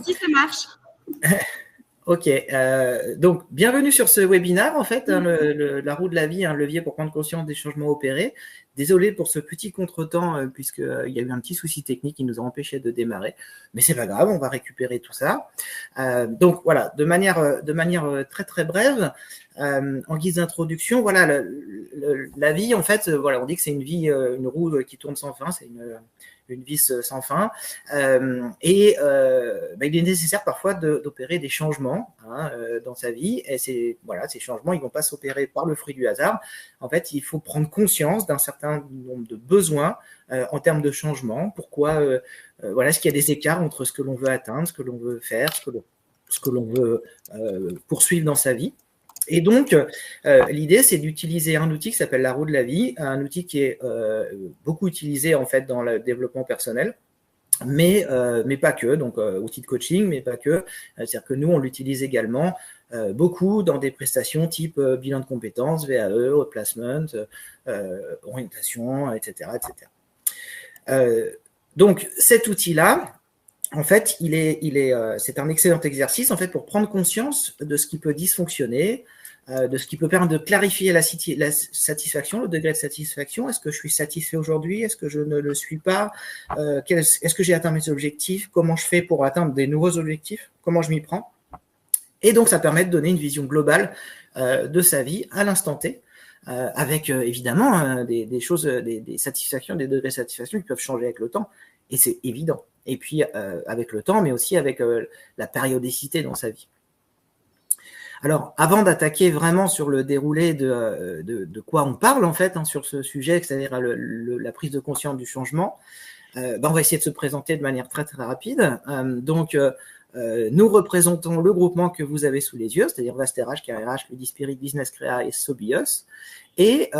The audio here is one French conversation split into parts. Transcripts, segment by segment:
Si ça marche. Ok, donc bienvenue sur ce webinaire en fait, hein, la roue de la vie, un levier pour prendre conscience des changements opérés. Désolé pour ce petit contretemps puisqu'il y a eu un petit souci technique qui nous a empêché de démarrer, mais c'est pas grave, on va récupérer tout ça. Donc voilà, de manière très très brève, en guise d'introduction, voilà, la vie en fait, voilà, on dit que c'est une vie, une roue qui tourne sans fin, c'est une vis sans fin. Il est nécessaire parfois d'opérer des changements dans sa vie. Et ces changements, ils ne vont pas s'opérer par le fruit du hasard. En fait, il faut prendre conscience d'un certain nombre de besoins en termes de changement. Pourquoi est-ce qu'il y a des écarts entre ce que l'on veut atteindre, ce que l'on veut faire, ce que l'on veut poursuivre dans sa vie. Et donc, l'idée, c'est d'utiliser un outil qui s'appelle la roue de la vie, un outil qui est beaucoup utilisé en fait dans le développement personnel, mais pas que, donc outil de coaching, mais pas que. C'est-à-dire que nous, on l'utilise également beaucoup dans des prestations type bilan de compétences, VAE, placement, orientation, etc. Donc, cet outil-là, en fait, c'est un excellent exercice en fait pour prendre conscience de ce qui peut dysfonctionner, de ce qui peut permettre de clarifier la satisfaction, le degré de satisfaction. Est-ce que je suis satisfait aujourd'hui? Est-ce que je ne le suis pas? Est-ce que j'ai atteint mes objectifs? Comment je fais pour atteindre des nouveaux objectifs? Comment je m'y prends? Et donc, ça permet de donner une vision globale de sa vie à l'instant T, avec évidemment des choses, des satisfactions, des degrés de satisfaction qui peuvent changer avec le temps. Et c'est évident. Et puis, avec le temps, mais aussi avec la périodicité dans sa vie. Alors, avant d'attaquer vraiment sur le déroulé de quoi on parle, en fait, sur ce sujet, c'est-à-dire la prise de conscience du changement, on va essayer de se présenter de manière très, très rapide. Nous représentons le groupement que vous avez sous les yeux, c'est-à-dire VastRH, KRH, Ludispirit, Business Créa et Sobios. Et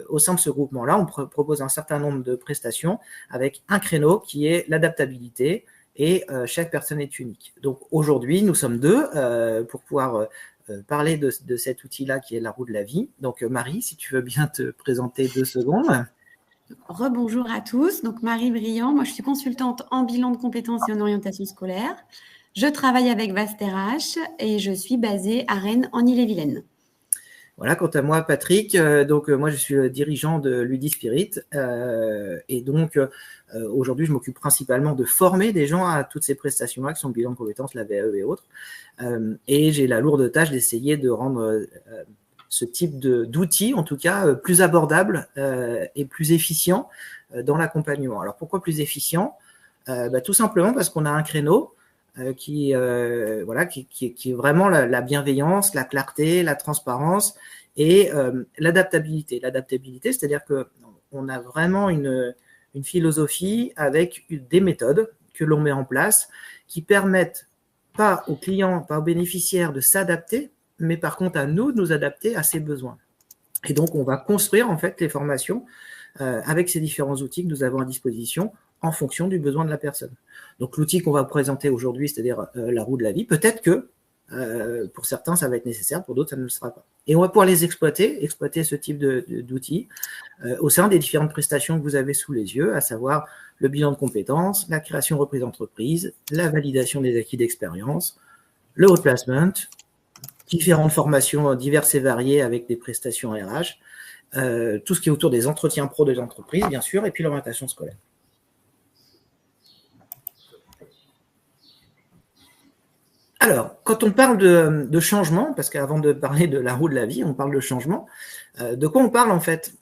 au sein de ce groupement-là, on propose un certain nombre de prestations avec un créneau qui est l'adaptabilité, et chaque personne est unique. Donc aujourd'hui, nous sommes deux pour pouvoir parler de cet outil-là qui est la roue de la vie. Donc Marie, si tu veux bien te présenter 2 secondes. Rebonjour à tous. Donc Marie Briand, moi je suis consultante en bilan de compétences et en orientation scolaire. Je travaille avec VastRH et je suis basée à Rennes en Ille-et-Vilaine. Voilà, quant à moi, Patrick, moi je suis le dirigeant de Ludispirit et donc aujourd'hui je m'occupe principalement de former des gens à toutes ces prestations-là qui sont le bilan de compétences, la VAE et autres. Et j'ai la lourde tâche d'essayer de rendre ce type d'outils, en tout cas, plus abordable et plus efficient dans l'accompagnement. Alors pourquoi plus efficient? Tout simplement parce qu'on a un créneau qui est vraiment la bienveillance, la clarté, la transparence et l'adaptabilité. L'adaptabilité, c'est-à-dire qu'on a vraiment une philosophie avec des méthodes que l'on met en place qui permettent pas aux clients, pas aux bénéficiaires de s'adapter, mais par contre à nous de nous adapter à ses besoins. Et donc, on va construire en fait les formations avec ces différents outils que nous avons à disposition en fonction du besoin de la personne. Donc, l'outil qu'on va présenter aujourd'hui, c'est-à-dire la roue de la vie, peut-être que pour certains, ça va être nécessaire, pour d'autres, ça ne le sera pas. Et on va pouvoir les exploiter ce type d'outils au sein des différentes prestations que vous avez sous les yeux, à savoir le bilan de compétences, la création reprise d'entreprise, la validation des acquis d'expérience, le outplacement, différentes formations diverses et variées avec des prestations RH, tout ce qui est autour des entretiens pro des entreprises, bien sûr, et puis l'orientation scolaire. Alors, quand on parle de changement, parce qu'avant de parler de la roue de la vie, on parle de changement, de quoi on parle en fait?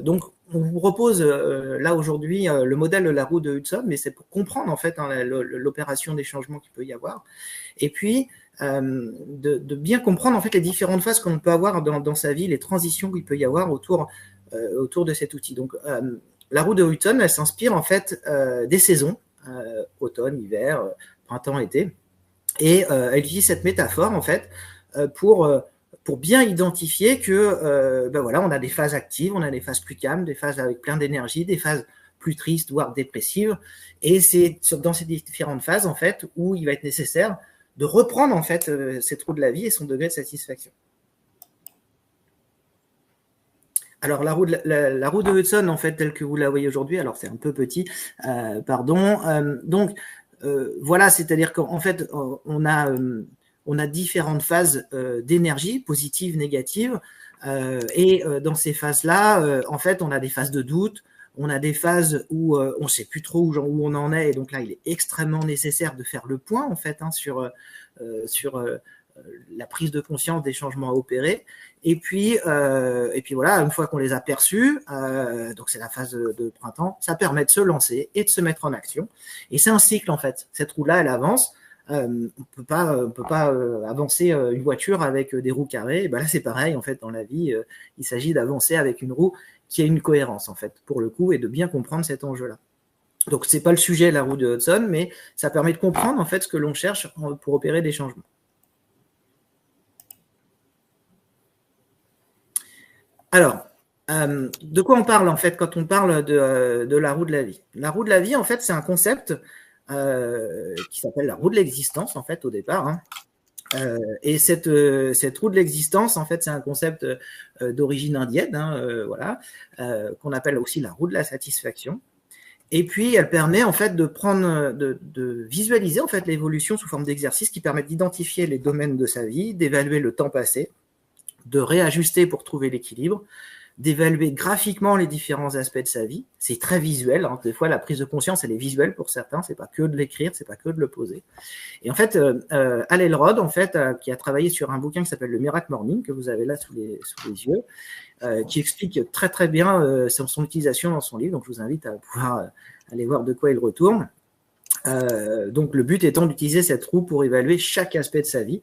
Donc, on vous propose là aujourd'hui le modèle de la roue de Hudson, mais c'est pour comprendre en fait l'opération des changements qu'il peut y avoir. Et puis, de bien comprendre en fait les différentes phases qu'on peut avoir dans sa vie, les transitions qu'il peut y avoir autour de cet outil. Donc, la roue de Hudson, elle s'inspire en fait des saisons, automne, hiver, printemps, été. Et elle utilise cette métaphore en fait pour bien identifier que on a des phases actives, on a des phases plus calmes, des phases avec plein d'énergie, des phases plus tristes voire dépressives. Et c'est dans ces différentes phases en fait où il va être nécessaire de reprendre en fait cette roue de la vie et son degré de satisfaction. Alors la roue de Hudson en fait telle que vous la voyez aujourd'hui, alors c'est un peu petit, donc voilà, c'est-à-dire qu'en fait, on a différentes phases d'énergie, positive, négative, et dans ces phases-là, en fait, on a des phases de doute, on a des phases où on ne sait plus trop où on en est, et donc là, il est extrêmement nécessaire de faire le point, en fait, sur la prise de conscience des changements à opérer. Et puis voilà, une fois qu'on les a perçus, donc c'est la phase de printemps, ça permet de se lancer et de se mettre en action. Et c'est un cycle, en fait. Cette roue-là, elle avance. On peut pas avancer une voiture avec des roues carrées. Et ben là, c'est pareil, en fait, dans la vie. Il s'agit d'avancer avec une roue qui a une cohérence, en fait, pour le coup, et de bien comprendre cet enjeu-là. Donc, c'est pas le sujet, la roue de Hudson, mais ça permet de comprendre, en fait, ce que l'on cherche pour opérer des changements. Alors, de quoi on parle, en fait, quand on parle de la roue de la vie? La roue de la vie, en fait, c'est un concept qui s'appelle la roue de l'existence, en fait, au départ. Hein. Et cette roue de l'existence, en fait, c'est un concept d'origine indienne, hein, voilà, qu'on appelle aussi la roue de la satisfaction. Et puis, elle permet, en fait, de visualiser, en fait, l'évolution sous forme d'exercices qui permettent d'identifier les domaines de sa vie, d'évaluer le temps passé, de réajuster pour trouver l'équilibre, d'évaluer graphiquement les différents aspects de sa vie. C'est très visuel. Hein. Des fois, la prise de conscience, elle est visuelle pour certains. C'est pas que de l'écrire, c'est pas que de le poser. Et en fait, Hal Elrod, en fait, qui a travaillé sur un bouquin qui s'appelle Le Miracle Morning, que vous avez là sous les yeux, qui explique très très bien son utilisation dans son livre. Donc, je vous invite à pouvoir aller voir de quoi il retourne. Donc, le but étant d'utiliser cette roue pour évaluer chaque aspect de sa vie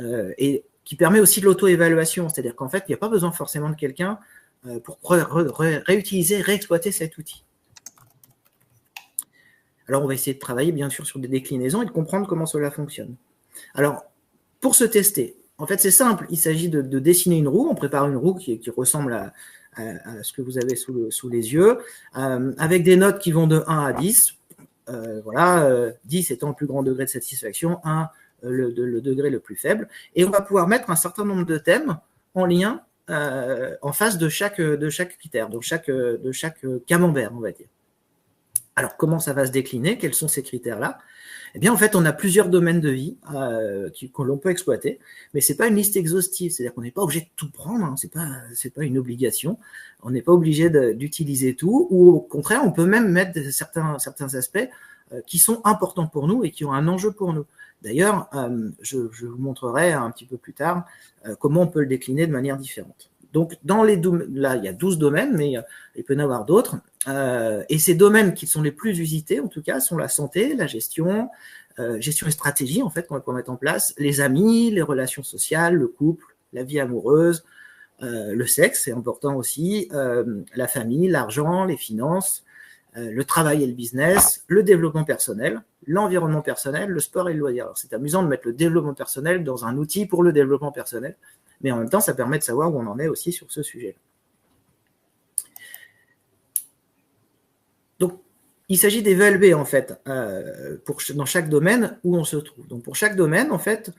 et qui permet aussi de l'auto-évaluation. C'est-à-dire qu'en fait, il n'y a pas besoin forcément de quelqu'un pour réutiliser, réexploiter cet outil. Alors, on va essayer de travailler, bien sûr, sur des déclinaisons et de comprendre comment cela fonctionne. Alors, pour se tester, en fait, c'est simple. Il s'agit de dessiner une roue. On prépare une roue qui ressemble à ce que vous avez sous les yeux, avec des notes qui vont de 1 à 10. Voilà, 10 étant le plus grand degré de satisfaction, 1 le degré le plus faible. Et on va pouvoir mettre un certain nombre de thèmes en lien en face de chaque critère, donc de chaque camembert, on va dire. Alors, comment ça va se décliner? Quels sont ces critères-là? Eh bien, en fait, on a plusieurs domaines de vie que l'on peut exploiter, mais c'est pas une liste exhaustive. C'est-à-dire qu'on n'est pas obligé de tout prendre. Hein, c'est pas une obligation. On n'est pas obligé d'utiliser tout. Ou au contraire, on peut même mettre certains aspects qui sont importants pour nous et qui ont un enjeu pour nous. D'ailleurs, je vous montrerai un petit peu plus tard comment on peut le décliner de manière différente. Donc, là, il y a 12 domaines, mais il peut y en avoir d'autres. Et ces domaines qui sont les plus usités, en tout cas, sont la santé, la gestion et stratégie, en fait, qu'on va mettre en place, les amis, les relations sociales, le couple, la vie amoureuse, le sexe, c'est important aussi, la famille, l'argent, les finances, le travail et le business, le développement personnel, l'environnement personnel, le sport et le loisir. Alors, c'est amusant de mettre le développement personnel dans un outil pour le développement personnel, mais en même temps, ça permet de savoir où on en est aussi sur ce sujet. Donc, il s'agit d'évaluer, en fait, dans chaque domaine où on se trouve. Donc, pour chaque domaine, en fait,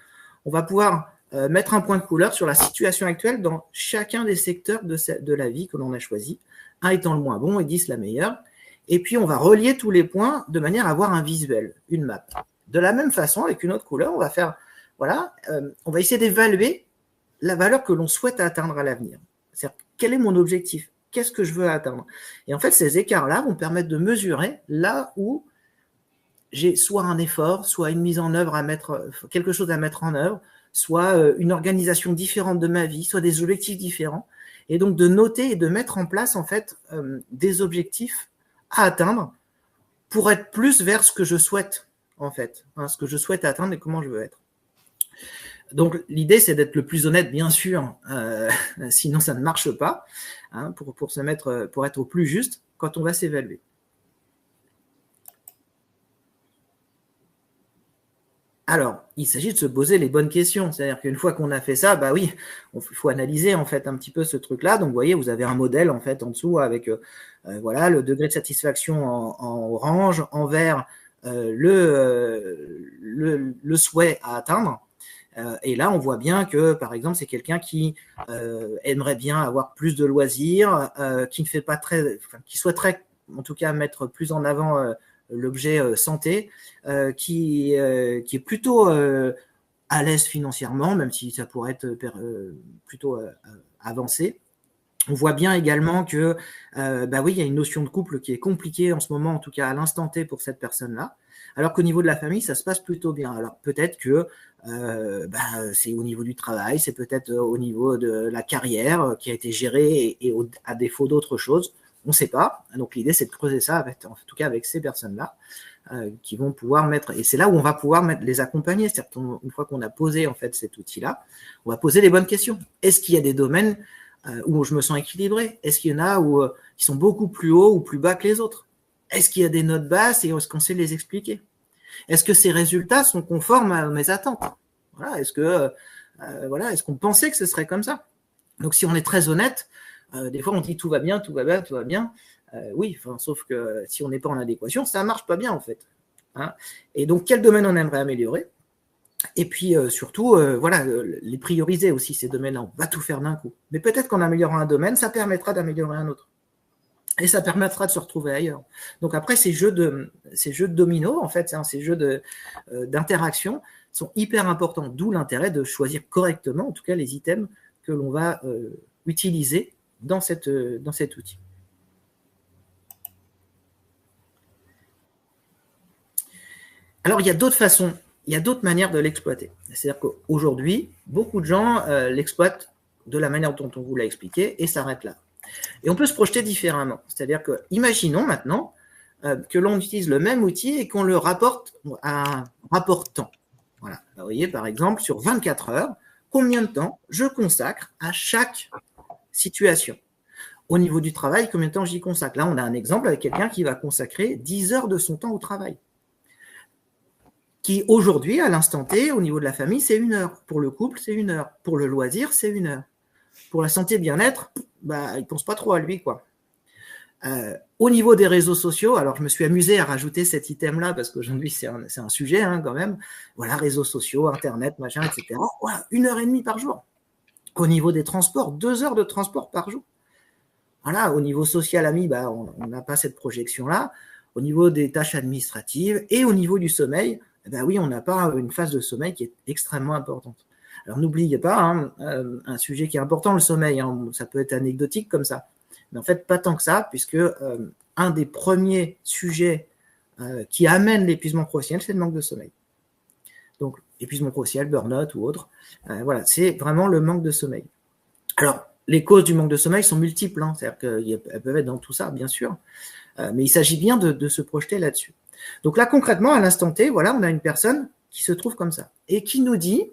on va pouvoir mettre un point de couleur sur la situation actuelle dans chacun des secteurs de la vie que l'on a choisi, 1 étant le moins bon et 10 la meilleure. Et puis, on va relier tous les points de manière à avoir un visuel, une map. De la même façon, avec une autre couleur, on va faire, voilà, on va essayer d'évaluer la valeur que l'on souhaite atteindre à l'avenir. C'est-à-dire, quel est mon objectif? Qu'est-ce que je veux atteindre? Et en fait, ces écarts-là vont permettre de mesurer là où j'ai soit un effort, soit une mise en œuvre quelque chose à mettre en œuvre, soit une organisation différente de ma vie, soit des objectifs différents. Et donc, de noter et de mettre en place, en fait, des objectifs à atteindre pour être plus vers ce que je souhaite, en fait, hein, ce que je souhaite atteindre et comment je veux être. Donc, l'idée, c'est d'être le plus honnête, bien sûr, sinon ça ne marche pas, hein, pour être au plus juste quand on va s'évaluer. Alors, il s'agit de se poser les bonnes questions. C'est-à-dire qu'une fois qu'on a fait ça, bah oui, il faut analyser en fait un petit peu ce truc-là. Donc, vous voyez, vous avez un modèle en fait en dessous avec voilà le degré de satisfaction en orange, en vert le souhait à atteindre. Et là, on voit bien que, par exemple, c'est quelqu'un qui aimerait bien avoir plus de loisirs, qui ne fait pas qui souhaiterait, en tout cas, mettre plus en avant l'objet santé, qui est plutôt à l'aise financièrement, même si ça pourrait être plutôt avancé. On voit bien également que, oui, il y a une notion de couple qui est compliquée en ce moment, en tout cas à l'instant T pour cette personne-là, alors qu'au niveau de la famille, ça se passe plutôt bien. Alors peut-être que c'est au niveau du travail, c'est peut-être au niveau de la carrière qui a été gérée et à défaut d'autres choses, on ne sait pas. Donc l'idée, c'est de creuser ça, en tout cas avec ces personnes-là, qui vont pouvoir mettre, et c'est là où on va pouvoir les accompagner, c'est-à-dire qu'une fois qu'on a posé en fait cet outil-là, on va poser les bonnes questions. Est-ce qu'il y a des domaines où je me sens équilibré? Est-ce qu'il y en a où qui sont beaucoup plus hauts ou plus bas que les autres? Est-ce qu'il y a des notes basses et est-ce qu'on sait les expliquer? Est-ce que ces résultats sont conformes à mes attentes? Voilà, est-ce qu'on pensait que ce serait comme ça? Donc si on est très honnête, des fois on dit tout va bien, tout va bien, tout va bien. Oui, sauf que si on n'est pas en adéquation, ça ne marche pas bien en fait. Hein, et donc quel domaine on aimerait améliorer? Et puis surtout, les prioriser aussi, ces domaines-là. On va tout faire d'un coup. Mais peut-être qu'en améliorant un domaine, ça permettra d'améliorer un autre. Et ça permettra de se retrouver ailleurs. Donc après, ces jeux de dominos, en fait, ces jeux d'interaction sont hyper importants. D'où l'intérêt de choisir correctement, en tout cas, les items que l'on va utiliser dans cet outil. Alors, il y a d'autres façons. Il y a d'autres manières de l'exploiter. C'est-à-dire qu'aujourd'hui, beaucoup de gens l'exploitent de la manière dont on vous l'a expliqué et s'arrêtent là. Et on peut se projeter différemment. C'est-à-dire que, imaginons maintenant que l'on utilise le même outil et qu'on le rapporte à un rapport temps. Voilà. Vous voyez, par exemple, sur 24 heures, combien de temps je consacre à chaque situation? Au niveau du travail, combien de temps j'y consacre? Là, on a un exemple avec quelqu'un qui va consacrer 10 heures de son temps au travail. Qui aujourd'hui, à l'instant T, au niveau de la famille, c'est 1 heure. Pour le couple, c'est 1 heure. Pour le loisir, c'est 1 heure. Pour la santé et bien-être, il ne pense pas trop à lui, quoi. Au niveau des réseaux sociaux, alors je me suis amusé à rajouter cet item-là parce qu'aujourd'hui, c'est un sujet quand même. Voilà, réseaux sociaux, Internet, machin, etc. Voilà, 1h30 par jour. Au niveau des transports, 2 heures de transport par jour. Voilà, au niveau social, ami, on n'a pas cette projection-là. Au niveau des tâches administratives et au niveau du sommeil, oui, on n'a pas une phase de sommeil qui est extrêmement importante. Alors, n'oubliez pas, un sujet qui est important, le sommeil, ça peut être anecdotique comme ça. Mais en fait, pas tant que ça, puisque un des premiers sujets qui amène l'épuisement professionnel, c'est le manque de sommeil. Donc, épuisement professionnel, burn-out ou autre, voilà, c'est vraiment le manque de sommeil. Alors, les causes du manque de sommeil sont multiples, c'est-à-dire qu'elles peuvent être dans tout ça, bien sûr, mais il s'agit bien de se projeter là-dessus. Donc là, concrètement, à l'instant T, voilà, on a une personne qui se trouve comme ça et qui nous dit,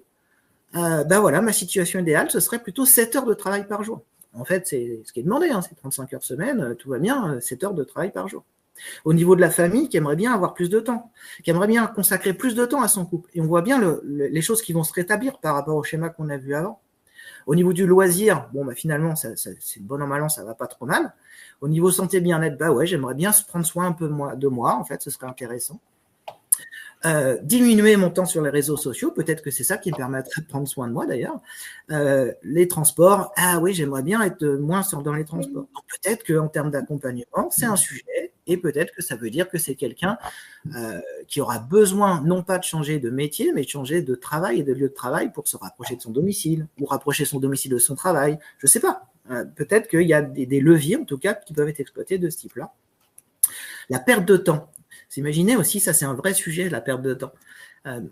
voilà, ma situation idéale, ce serait plutôt 7 heures de travail par jour. En fait, c'est ce qui est demandé, c'est 35 heures semaine, tout va bien, 7 heures de travail par jour. Au niveau de la famille, qui aimerait bien avoir plus de temps, qui aimerait bien consacrer plus de temps à son couple. Et on voit bien les choses qui vont se rétablir par rapport au schéma qu'on a vu avant. Au niveau du loisir, finalement, c'est bon an, mal an, ça va pas trop mal. Au niveau santé, bien-être, j'aimerais bien se prendre soin un peu de moi, en fait, ce serait intéressant. Diminuer mon temps sur les réseaux sociaux, peut-être que c'est ça qui me permettrait de prendre soin de moi d'ailleurs. Les transports, j'aimerais bien être moins dans les transports. Donc peut-être qu'en termes d'accompagnement, c'est un sujet et peut-être que ça veut dire que c'est quelqu'un qui aura besoin non pas de changer de métier, mais de changer de travail et de lieu de travail pour se rapprocher de son domicile ou rapprocher son domicile de son travail. Je ne sais pas. Peut-être qu'il y a des leviers en tout cas qui peuvent être exploités de ce type-là. La perte de temps. Vous imaginez aussi, ça c'est un vrai sujet, la perte de temps.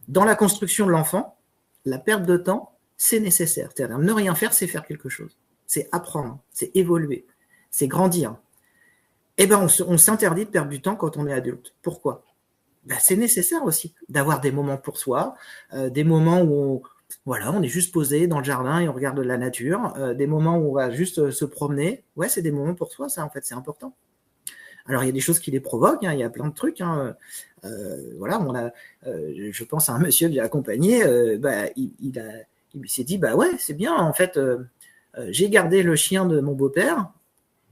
Dans la construction de l'enfant, la perte de temps, c'est nécessaire. C'est-à-dire ne rien faire, c'est faire quelque chose. C'est apprendre, c'est évoluer, c'est grandir. On s'interdit de perdre du temps quand on est adulte. Pourquoi? C'est nécessaire aussi d'avoir des moments pour soi, des moments où on est juste posé dans le jardin et on regarde la nature, des moments où on va juste se promener. Ouais, c'est des moments pour soi, ça en fait, c'est important. Alors, il y a des choses qui les provoquent, il y a plein de trucs. Je pense à un monsieur que j'ai accompagné, il s'est dit, c'est bien, en fait, j'ai gardé le chien de mon beau-père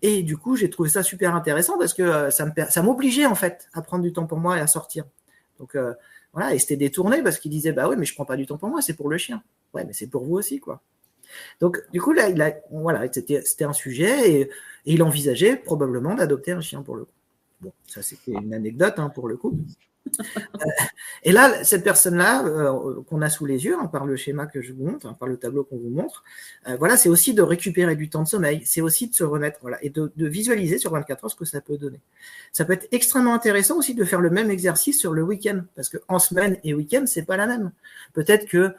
et du coup, j'ai trouvé ça super intéressant parce que ça m'obligeait, en fait, à prendre du temps pour moi et à sortir. Donc, et c'était détourné parce qu'il disait, mais je prends pas du temps pour moi, c'est pour le chien. Ouais, mais c'est pour vous aussi, quoi. Donc, du coup, là, c'était un sujet et il envisageait probablement d'adopter un chien pour le coup. Bon, ça, c'était une anecdote pour le coup. Et là, cette personne-là, qu'on a sous les yeux, par le schéma que je vous montre, par le tableau qu'on vous montre, voilà, c'est aussi de récupérer du temps de sommeil, c'est aussi de se remettre, voilà, et de visualiser sur 24 heures ce que ça peut donner. Ça peut être extrêmement intéressant aussi de faire le même exercice sur le week-end, parce qu'en semaine et week-end, c'est pas la même. Peut-être que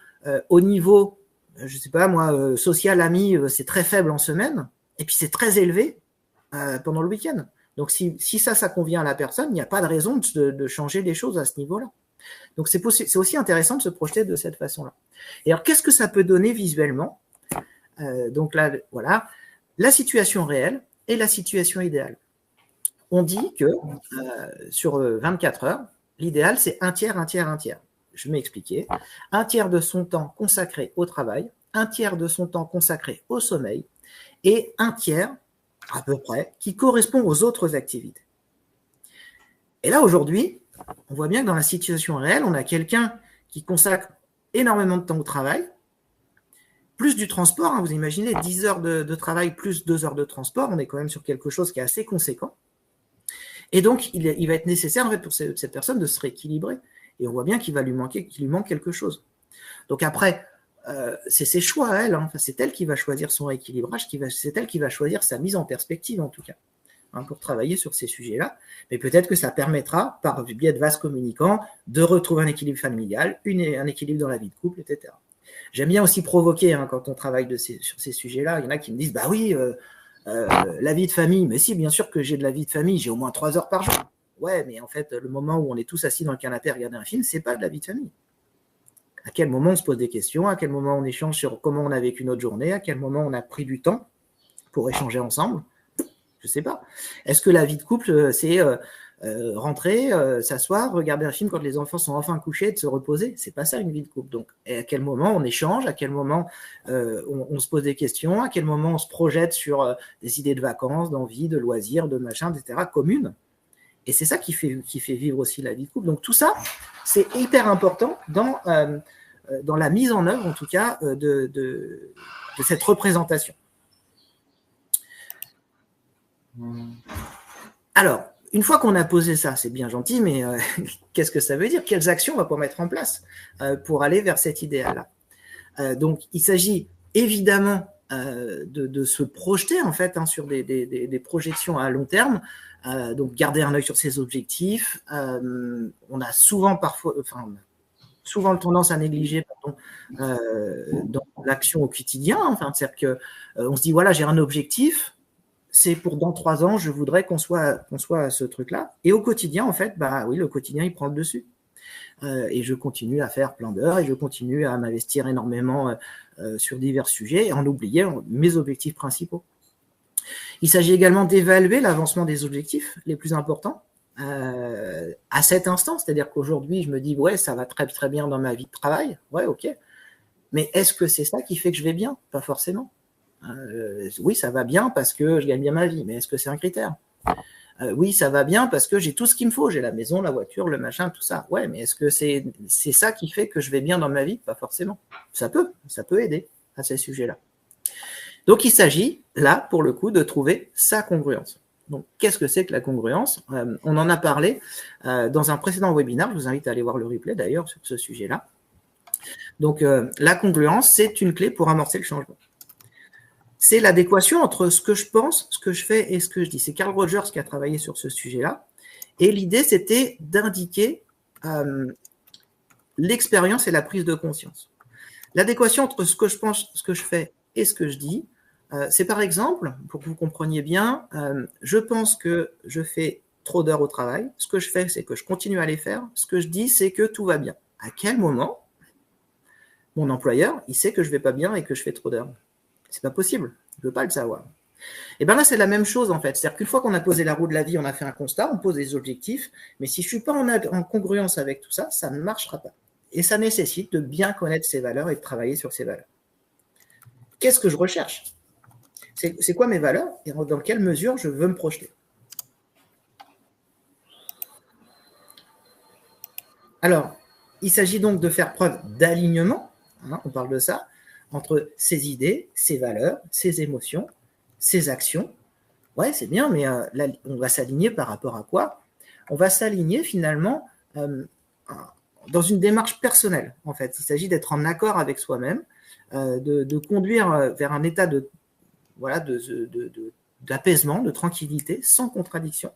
au niveau, je sais pas moi, social, ami, c'est très faible en semaine, et puis c'est très élevé pendant le week-end. Donc, si ça convient à la personne, il n'y a pas de raison de changer les choses à ce niveau-là. Donc, c'est aussi intéressant de se projeter de cette façon-là. Et alors, qu'est-ce que ça peut donner visuellement? Donc là, voilà, la situation réelle et la situation idéale. On dit que sur 24 heures, l'idéal, c'est un tiers, un tiers, un tiers. Je vais m'expliquer. Un tiers de son temps consacré au travail, un tiers de son temps consacré au sommeil et un tiers à peu près, qui correspond aux autres activités. Et là, aujourd'hui, on voit bien que dans la situation réelle, on a quelqu'un qui consacre énormément de temps au travail, plus du transport, vous imaginez, 10 heures de travail plus 2 heures de transport, on est quand même sur quelque chose qui est assez conséquent. Et donc, il va être nécessaire, en fait, pour cette personne de se rééquilibrer. Et on voit bien qu'il lui manque quelque chose. Donc après, c'est ses choix à elle, c'est elle qui va choisir son rééquilibrage, c'est elle qui va choisir sa mise en perspective en tout cas, pour travailler sur ces sujets-là. Mais peut-être que ça permettra, par le biais de vases communicants, de retrouver un équilibre familial, un équilibre dans la vie de couple, etc. J'aime bien aussi provoquer quand on travaille sur ces sujets-là. Il y en a qui me disent, bah oui, la vie de famille, mais si, bien sûr que j'ai de la vie de famille, j'ai au moins 3 heures par jour. Ouais, mais en fait, le moment où on est tous assis dans le canapé à regarder un film, c'est pas de la vie de famille. À quel moment on se pose des questions, à quel moment on échange sur comment on a vécu notre journée, à quel moment on a pris du temps pour échanger ensemble, je ne sais pas. Est-ce que la vie de couple, c'est rentrer, s'asseoir, regarder un film quand les enfants sont enfin couchés, de se reposer? C'est pas ça une vie de couple. Donc, et à quel moment on échange, à quel moment on se pose des questions, à quel moment on se projette sur des idées de vacances, d'envie, de loisirs, de machin, etc., communes. Et c'est ça qui fait vivre aussi la vie de couple. Donc tout ça, c'est hyper important dans la mise en œuvre, en tout cas, de cette représentation. Alors, une fois qu'on a posé ça, c'est bien gentil, mais qu'est-ce que ça veut dire? Quelles actions on va pouvoir mettre en place pour aller vers cet idéal-là? Donc, il s'agit évidemment de se projeter en fait sur des projections à long terme, donc garder un œil sur ses objectifs. On a souvent le tendance à négliger dans l'action au quotidien. C'est-à-dire que on se dit voilà, j'ai un objectif, c'est pour dans 3 ans, je voudrais qu'on soit à ce truc-là. Et au quotidien, en fait, bah oui, le quotidien il prend le dessus. Et je continue à faire plein d'heures et je continue à m'investir énormément sur divers sujets en oubliant mes objectifs principaux. Il s'agit également d'évaluer l'avancement des objectifs les plus importants à cet instant. C'est-à-dire qu'aujourd'hui, je me dis, ouais, ça va très, très bien dans ma vie de travail. Ouais, ok. Mais est-ce que c'est ça qui fait que je vais bien? Pas forcément. Oui, ça va bien parce que je gagne bien ma vie. Mais est-ce que c'est un critère? Oui, ça va bien parce que j'ai tout ce qu'il me faut. J'ai la maison, la voiture, le machin, tout ça. Ouais, mais est-ce que c'est ça qui fait que je vais bien dans ma vie? Pas forcément. Ça peut aider à ces sujets-là. Donc, il s'agit, là, pour le coup, de trouver sa congruence. Donc, qu'est-ce que c'est que la congruence? On en a parlé dans un précédent webinaire. Je vous invite à aller voir le replay, d'ailleurs, sur ce sujet-là. Donc, la congruence, c'est une clé pour amorcer le changement. C'est l'adéquation entre ce que je pense, ce que je fais et ce que je dis. C'est Carl Rogers qui a travaillé sur ce sujet-là. Et l'idée, c'était d'indiquer l'expérience et la prise de conscience. L'adéquation entre ce que je pense, ce que je fais et ce que je dis, c'est par exemple, pour que vous compreniez bien, je pense que je fais trop d'heures au travail. Ce que je fais, c'est que je continue à les faire. Ce que je dis, c'est que tout va bien. À quel moment mon employeur, il sait que je ne vais pas bien et que je fais trop d'heures? C'est pas possible. Il ne peut pas le savoir. Et bien là, c'est la même chose en fait. C'est-à-dire qu'une fois qu'on a posé la roue de la vie, on a fait un constat, on pose des objectifs, mais si je ne suis pas en congruence avec tout ça, ça ne marchera pas. Et ça nécessite de bien connaître ses valeurs et de travailler sur ses valeurs. Qu'est-ce que je recherche? C'est quoi mes valeurs et dans quelle mesure je veux me projeter? Alors, il s'agit donc de faire preuve d'alignement, on parle de ça, entre ses idées, ses valeurs, ses émotions, ses actions, Ouais, c'est bien, mais là, on va s'aligner par rapport à quoi? On va s'aligner finalement dans une démarche personnelle, en fait. Il s'agit d'être en accord avec soi-même, de conduire vers un état d'apaisement, de tranquillité, sans contradiction.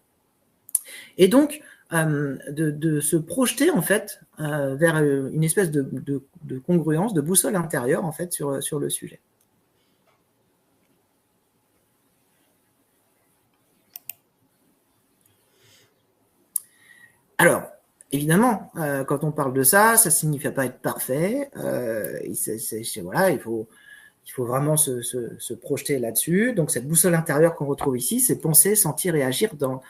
Et donc, de se projeter, en fait, vers une espèce de congruence, de boussole intérieure, en fait, sur le sujet. Alors, évidemment, quand on parle de ça, ça ne signifie pas être parfait. Voilà, il faut vraiment se projeter là-dessus. Donc, cette boussole intérieure qu'on retrouve ici, c'est penser, sentir et agir dans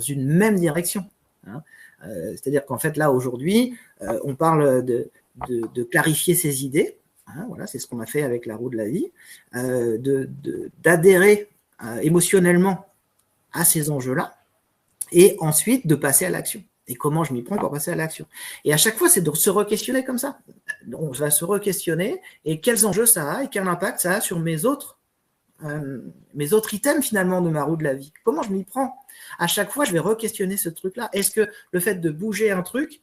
une même direction. Hein. C'est-à-dire qu'en fait, là, aujourd'hui, on parle de clarifier ses idées. Hein, voilà, c'est ce qu'on a fait avec la roue de la vie. D'adhérer émotionnellement à ces enjeux-là. Et ensuite, de passer à l'action. Et comment je m'y prends pour passer à l'action. Et à chaque fois, c'est de se re-questionner comme ça. On va se re-questionner et quels enjeux ça a et quel impact ça a sur mes autres items finalement de ma roue de la vie. Comment je m'y prends? À chaque fois, je vais re-questionner ce truc-là. Est-ce que le fait de bouger un truc,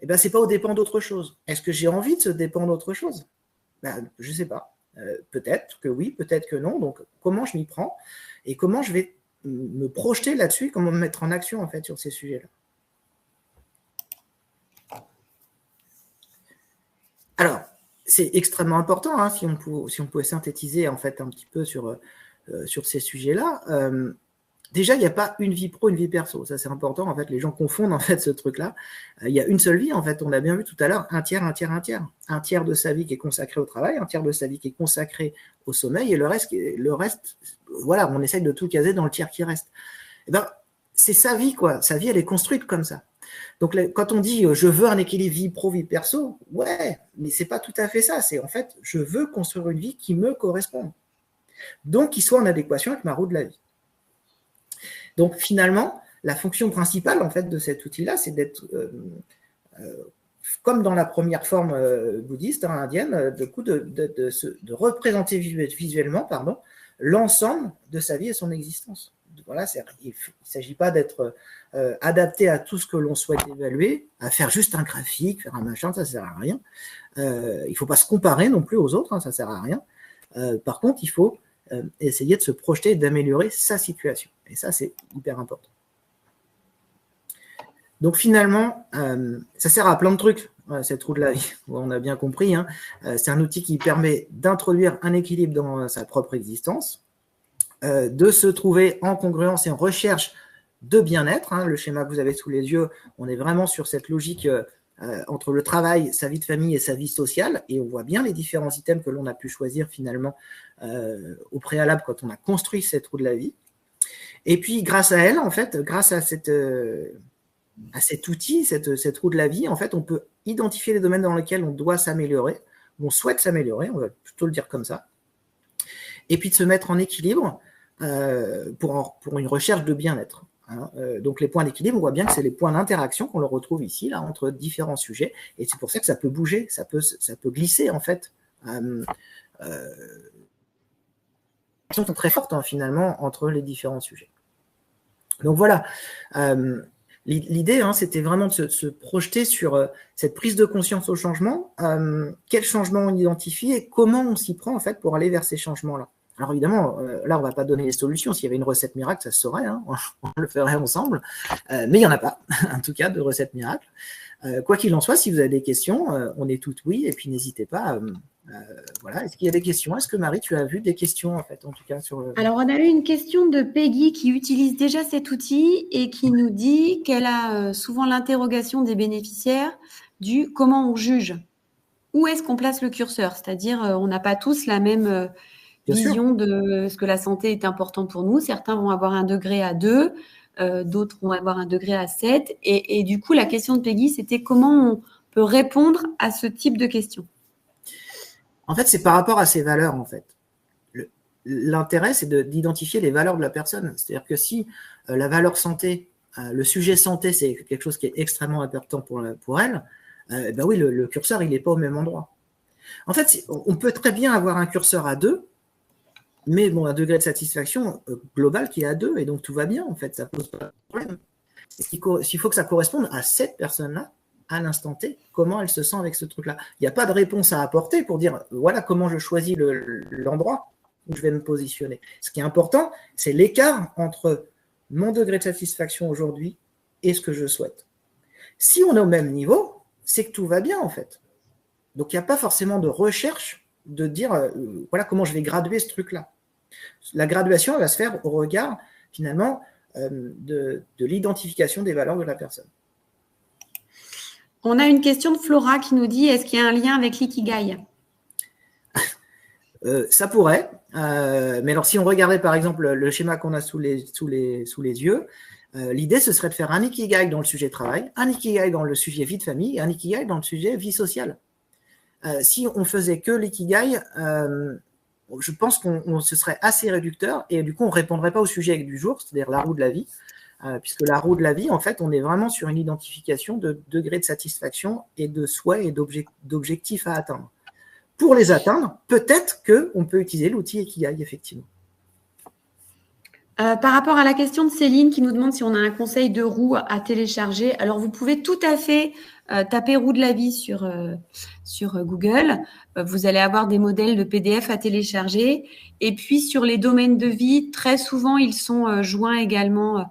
eh ben, c'est pas au dépend d'autre chose? Est-ce que j'ai envie de se dépendre d'autre chose? Ben, je sais pas. Peut-être que oui, peut-être que non. Donc, comment je m'y prends et comment je vais me projeter là-dessus, comment me mettre en action en fait sur ces sujets-là. Alors, c'est extrêmement important, hein, si on pouvait synthétiser en fait un petit peu sur ces sujets-là. Déjà, il n'y a pas une vie pro, une vie perso. Ça, c'est important. En fait, les gens confondent en fait ce truc-là. Il y a une seule vie. En fait, on a bien vu tout à l'heure, un tiers, un tiers, un tiers. Un tiers de sa vie qui est consacré au travail, un tiers de sa vie qui est consacré au sommeil, et le reste, voilà, on essaye de tout caser dans le tiers qui reste. Eh ben, c'est sa vie, quoi. Sa vie, elle est construite comme ça. Donc, quand on dit je veux un équilibre vie pro, vie perso, ouais, mais c'est pas tout à fait ça. C'est en fait, je veux construire une vie qui me corresponde. Donc, qui soit en adéquation avec ma roue de la vie. Donc, finalement, la fonction principale en fait de cet outil-là, c'est d'être comme dans la première forme bouddhiste, hein, indienne, de représenter visuellement, l'ensemble de sa vie et son existence. Voilà, il ne s'agit pas d'être adapté à tout ce que l'on souhaite évaluer, à faire juste un graphique, faire un machin, ça ne sert à rien. Il ne faut pas se comparer non plus aux autres, hein, ça ne sert à rien. Par contre, il faut essayer de se projeter et d'améliorer sa situation. Et ça, c'est hyper important. Donc finalement, ça sert à plein de trucs, cette roue de la vie. On a bien compris. Hein. C'est un outil qui permet d'introduire un équilibre dans sa propre existence, de se trouver en congruence et en recherche de bien-être. Hein. Le schéma que vous avez sous les yeux, on est vraiment sur cette logique entre le travail, sa vie de famille et sa vie sociale. Et on voit bien les différents items que l'on a pu choisir finalement au préalable quand on a construit cette roue de la vie. Et puis grâce à elle, en fait, grâce à cet outil, cette roue de la vie, en fait, on peut identifier les domaines dans lesquels on doit s'améliorer, on souhaite s'améliorer, on va plutôt le dire comme ça, et puis de se mettre en équilibre pour une recherche de bien-être. Hein. Donc les points d'équilibre, on voit bien que c'est les points d'interaction qu'on le retrouve ici, là, entre différents sujets, et c'est pour ça que ça peut bouger, ça peut glisser, en fait. Sont très fortes, hein, finalement, entre les différents sujets. Donc voilà, l'idée, hein, c'était vraiment de se projeter sur cette prise de conscience au changement, quels changements on identifie et comment on s'y prend en fait pour aller vers ces changements-là. Alors évidemment, là, on ne va pas donner les solutions. S'il y avait une recette miracle, ça se saurait, hein, on le ferait ensemble, mais il n'y en a pas, en tout cas, de recette miracle. Quoi qu'il en soit, si vous avez des questions, on est toutes oui, et puis n'hésitez pas. Voilà. Est-ce qu'il y a des questions? Est-ce que Marie, tu as vu des questions en fait, en tout cas sur Alors, on a eu une question de Peggy qui utilise déjà cet outil et qui nous dit qu'elle a souvent l'interrogation des bénéficiaires du comment on juge. Où est-ce qu'on place le curseur? C'est-à-dire, on n'a pas tous la même vision de ce que la santé est important pour nous. Certains vont avoir un degré à 2, d'autres vont avoir un degré à 7. Et du coup, la question de Peggy, c'était comment on peut répondre à ce type de questions? En fait, c'est par rapport à ses valeurs, en fait. L'intérêt, c'est d'identifier les valeurs de la personne. C'est-à-dire que si la valeur santé, le sujet santé, c'est quelque chose qui est extrêmement important pour elle, ben oui, le curseur, il n'est pas au même endroit. En fait, on peut très bien avoir un curseur à 2 mais bon, un degré de satisfaction global qui est à 2, et donc tout va bien, en fait, ça pose pas de problème. Il faut que ça corresponde à cette personne-là, à l'instant T, comment elle se sent avec ce truc-là. Il n'y a pas de réponse à apporter pour dire, voilà comment je choisis l'endroit où je vais me positionner. Ce qui est important, c'est l'écart entre mon degré de satisfaction aujourd'hui et ce que je souhaite. Si on est au même niveau, c'est que tout va bien, en fait. Donc, il n'y a pas forcément de recherche de dire, voilà comment je vais graduer ce truc-là. La graduation, elle va se faire au regard, finalement, de l'identification des valeurs de la personne. On a une question de Flora qui nous dit, est-ce qu'il y a un lien avec l'ikigai? Ça pourrait, mais alors si on regardait par exemple le schéma qu'on a sous les yeux, l'idée ce serait de faire un ikigai dans le sujet travail, un ikigai dans le sujet vie de famille et un ikigai dans le sujet vie sociale. Si on faisait que l'ikigai, je pense qu'on se serait assez réducteur et du coup on ne répondrait pas au sujet du jour, c'est-à-dire la roue de la vie, puisque la roue de la vie, en fait, on est vraiment sur une identification de degré de satisfaction et de souhaits et d'objectifs à atteindre. Pour les atteindre, peut-être qu'on peut utiliser l'outil Ikigai, effectivement. Par rapport à la question de Céline qui nous demande si on a un conseil de roue à télécharger, alors vous pouvez tout à fait taper roue de la vie sur Google. Vous allez avoir des modèles de PDF à télécharger. Et puis sur les domaines de vie, très souvent, ils sont joints également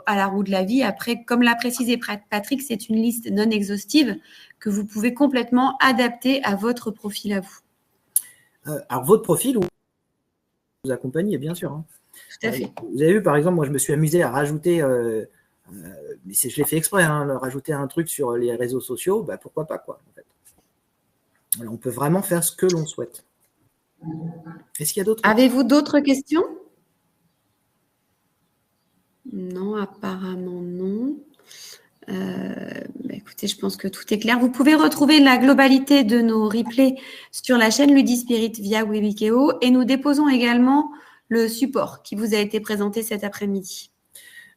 à la roue de la vie. Après, comme l'a précisé Patrick, c'est une liste non exhaustive que vous pouvez complètement adapter à votre profil à vous. Alors, votre profil, vous accompagnez, bien sûr. Hein. Tout à fait. Vous avez vu, par exemple, moi, je me suis amusé à rajouter, mais je l'ai fait exprès, hein, rajouter un truc sur les réseaux sociaux, bah, pourquoi pas, quoi, en fait. Alors, on peut vraiment faire ce que l'on souhaite. Est-ce qu'il y a d'autres questions ? Avez-vous d'autres questions ? Non, apparemment non. Écoutez, je pense que tout est clair. Vous pouvez retrouver la globalité de nos replays sur la chaîne Ludispirit via Webikeo et nous déposons également le support qui vous a été présenté cet après-midi.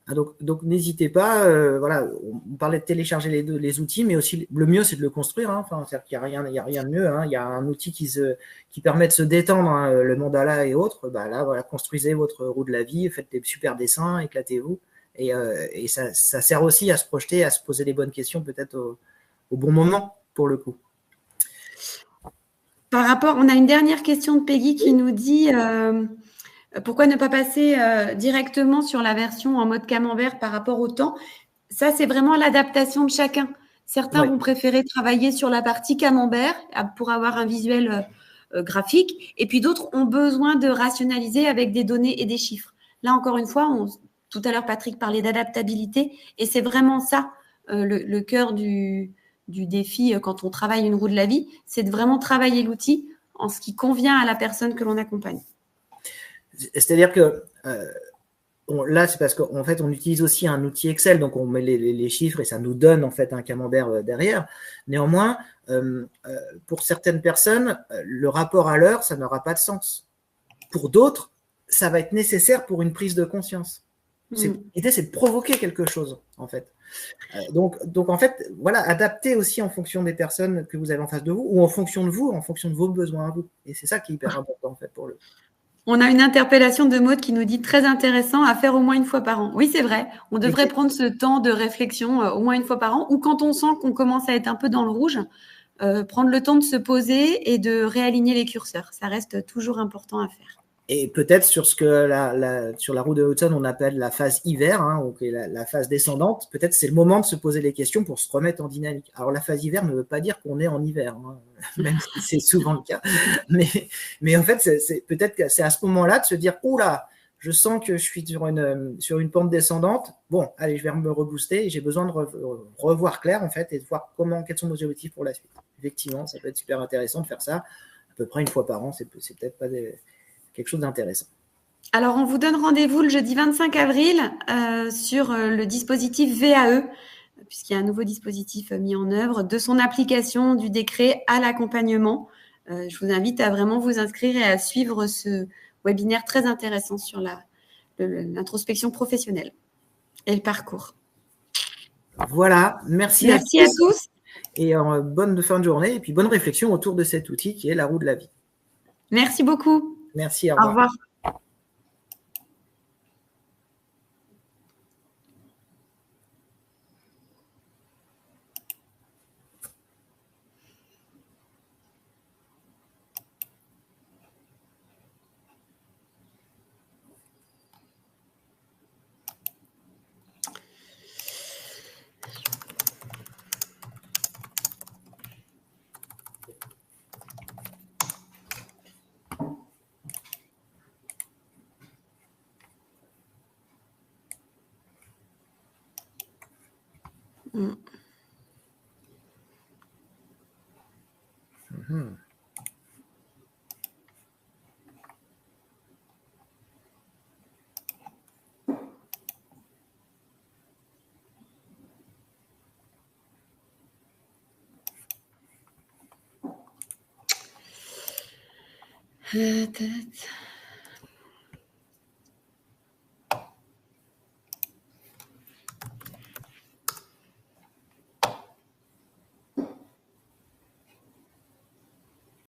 Ah, donc n'hésitez pas, voilà, on parlait de télécharger les outils, mais aussi le mieux c'est de le construire. Hein. Enfin, c'est-à-dire qu'il n'y a rien de mieux. Hein. Il y a un outil qui permet de se détendre, hein, le mandala et autres. Bah, là, voilà, construisez votre roue de la vie, faites des super dessins, éclatez-vous. Et ça sert aussi à se projeter, à se poser les bonnes questions peut-être au bon moment pour le coup. Par rapport, on a une dernière question de Peggy qui nous dit pourquoi ne pas passer directement sur la version en mode camembert par rapport au temps? Ça, c'est vraiment l'adaptation de chacun. Certains vont préférer travailler sur la partie camembert pour avoir un visuel graphique, et puis d'autres ont besoin de rationaliser avec des données et des chiffres. Là, encore une fois, tout à l'heure, Patrick parlait d'adaptabilité, et c'est vraiment ça le cœur du défi quand on travaille une roue de la vie, c'est de vraiment travailler l'outil en ce qui convient à la personne que l'on accompagne. C'est-à-dire que là, c'est parce qu'en fait, on utilise aussi un outil Excel, donc on met les chiffres et ça nous donne en fait un camembert derrière. Néanmoins, pour certaines personnes, le rapport à l'heure, ça n'aura pas de sens. Pour d'autres, ça va être nécessaire pour une prise de conscience. L'idée, c'est de provoquer quelque chose, en fait. Donc, en fait, voilà, adapter aussi en fonction des personnes que vous avez en face de vous ou en fonction de vous, en fonction de vos besoins à vous. Et c'est ça qui est hyper important, en fait, pour le. On a une interpellation de Maud qui nous dit très intéressant à faire au moins une fois par an. Oui, c'est vrai. On devrait prendre ce temps de réflexion au moins une fois par an ou quand on sent qu'on commence à être un peu dans le rouge, prendre le temps de se poser et de réaligner les curseurs. Ça reste toujours important à faire. Et peut-être sur ce que sur la roue de Hudson, on appelle la phase hiver, hein, donc la phase descendante, peut-être c'est le moment de se poser les questions pour se remettre en dynamique. Alors la phase hiver ne veut pas dire qu'on est en hiver, hein, même si c'est souvent le cas. Mais en fait, peut-être que c'est à ce moment-là de se dire « Oula, je sens que je suis sur une pente descendante. Bon, allez, je vais me rebooster et j'ai besoin de revoir clair en fait et de voir quels sont nos objectifs pour la suite. » Effectivement, ça peut être super intéressant de faire ça à peu près une fois par an. C'est peut-être pas quelque chose d'intéressant. Alors, on vous donne rendez-vous le jeudi 25 avril sur le dispositif VAE, puisqu'il y a un nouveau dispositif mis en œuvre, de son application du décret à l'accompagnement. Je vous invite à vraiment vous inscrire et à suivre ce webinaire très intéressant sur l'introspection professionnelle et le parcours. Voilà, merci à tous. Et bonne fin de journée et puis bonne réflexion autour de cet outil qui est la roue de la vie. Merci beaucoup. Merci, au Au revoir. revoir.